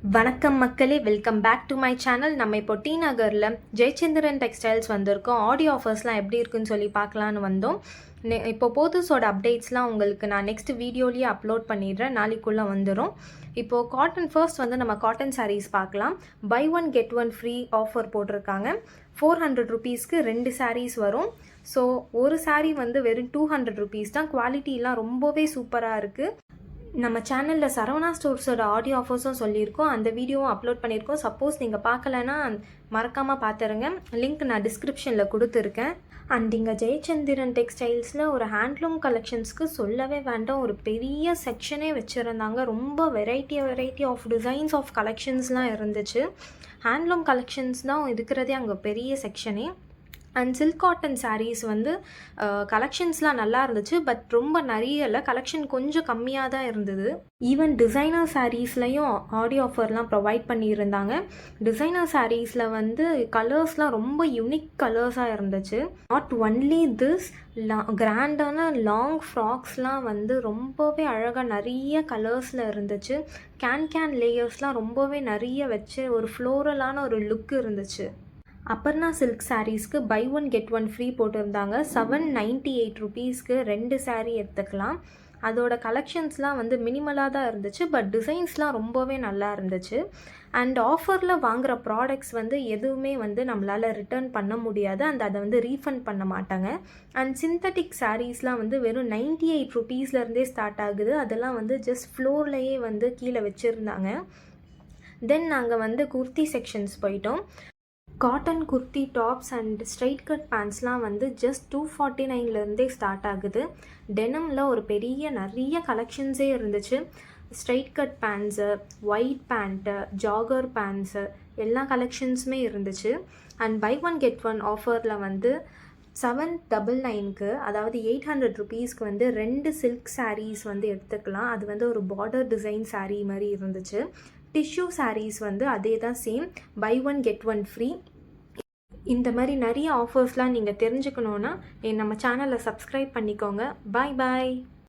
வணக்கம் மக்களே, welcome back to my channel. நம்ம இப்போ டி நகரில் ஜெயச்சந்திரன் டெக்ஸ்டைல்ஸ் வந்திருக்கோம். ஆடியோ ஆஃபர்ஸ்லாம் எப்படி இருக்குன்னு சொல்லி பார்க்கலான்னு வந்தோம். இப்போ போத்தஸோட அப்டேட்ஸ்லாம் உங்களுக்கு நான் நெக்ஸ்ட் வீடியோலேயே அப்லோட் பண்ணிடுறேன். நாளைக்குள்ளே வந்துடும். இப்போது காட்டன் ஃபர்ஸ்ட் வந்து நம்ம காட்டன் சாரீஸ் பார்க்கலாம். Buy one get one free offer போட்டிருக்காங்க. 400 ருபீஸ்க்கு 2 சாரீஸ் வரும். ஸோ ஒரு சாரீ வந்து வெறும் 200 ருபீஸ் தான். குவாலிட்டிலாம் ரொம்பவே சூப்பராக இருக்குது. நம்ம சேனலில் சரவணா ஸ்டோர்ஸோட ஆடியோ ஆஃபர்ஸும் சொல்லியிருக்கோம். அந்த வீடியோவும் அப்லோட் பண்ணியிருக்கோம். சப்போஸ் நீங்கள் பார்க்கலன்னா மறக்காமல் பார்த்துருங்க. லிங்க் நான் டிஸ்கிரிப்ஷனில் கொடுத்துருக்கேன். அண்ட் இங்கே ஜெயச்சந்திரன் டெக்ஸ்டைல்ஸில் ஒரு ஹேண்ட்லூம் கலெக்ஷன்ஸ்க்கு சொல்லவே வேண்டாம், ஒரு பெரிய செக்ஷனே வச்சுருந்தாங்க. ரொம்ப வெரைட்டி ஆஃப் டிசைன்ஸ் ஆஃப் கலெக்ஷன்ஸ்லாம் இருந்துச்சு. ஹேண்ட்லூம் கலெக்ஷன்ஸ் தான் இருக்கிறதே அங்கே பெரிய செக்ஷனே. அண்ட் சில்க் காட்டன் சாரீஸ் வந்து கலெக்ஷன்ஸ்லாம் நல்லா இருந்துச்சு. பட் ரொம்ப நிறைய இல்லை, கலெக்ஷன் கொஞ்சம் கம்மியாக தான் இருந்தது. ஈவன் டிசைனர் சாரீஸ்லையும் ஆடியோ ஆஃபர்லாம் ப்ரொவைட் பண்ணியிருந்தாங்க. டிசைனர் சாரீஸில் வந்து கலர்ஸ்லாம் ரொம்ப யூனிக் கலர்ஸாக இருந்துச்சு. நாட் ஒன்லி திஸ், கிராண்டான லாங் ஃப்ராக்ஸ்லாம் வந்து ரொம்பவே அழகாக நிறைய கலர்ஸில் இருந்துச்சு. கேன் லேயர்ஸ்லாம் ரொம்பவே நிறைய வச்சு ஒரு ஃப்ளோரலான ஒரு லுக் இருந்துச்சு. அப்பர்ணா சில்க் சாரீஸ்க்கு buy one get one free போட்டிருந்தாங்க. 798 ருபீஸ்க்கு 2 சாரீ எடுத்துக்கலாம். அதோட கலெக்ஷன்ஸ்லாம் வந்து மினிமலாக தான் இருந்துச்சு. பட் டிசைன்ஸ்லாம் ரொம்பவே நல்லா இருந்துச்சு. அண்ட் ஆஃபரில் வாங்குகிற ப்ராடக்ட்ஸ் வந்து எதுவுமே வந்து நம்மளால் ரிட்டர்ன் பண்ண முடியாது. அதை வந்து ரீஃபண்ட் பண்ண மாட்டாங்க. அண்ட் சிந்தட்டிக் சாரீஸ்லாம் வந்து வெறும் 98 ருபீஸ்லேருந்தே ஸ்டார்ட் ஆகுது. அதெல்லாம் வந்து ஜஸ்ட் ஃப்ளோர்லேயே வந்து கீழே வச்சுருந்தாங்க. தென் நாங்கள் வந்து குர்த்தி செக்ஷன்ஸ் போயிட்டோம். Cotton kurti tops and straight cut பேண்ட்ஸ்லாம் வந்து ஜஸ்ட் 249லேருந்தே ஸ்டார்ட் ஆகுது. டெனமில் ஒரு நிறைய கலெக்ஷன்ஸே இருந்துச்சு. Straight cut pants, white pant, jogger pants எல்லா கலெக்ஷன்ஸுமே இருந்துச்சு. And buy one get one ஆஃபரில் வந்து 799க்கு, அதாவது 800 ருபீஸ்க்கு வந்து 2 சில்க் சாரீஸ் வந்து எடுத்துக்கலாம். அது வந்து ஒரு பார்டர் டிசைன் சாரீ மாதிரி இருந்துச்சு. டிஷ்யூ சாரீஸ் வந்து அதே தான், same buy one get one free. இந்த மாதிரி நிறைய ஆஃபர்ஸ்லாம் நீங்கள் தெரிஞ்சுக்கணுன்னா நம்ம சேனலை சப்ஸ்கிரைப் பண்ணிக்கோங்க. பாய் பாய்.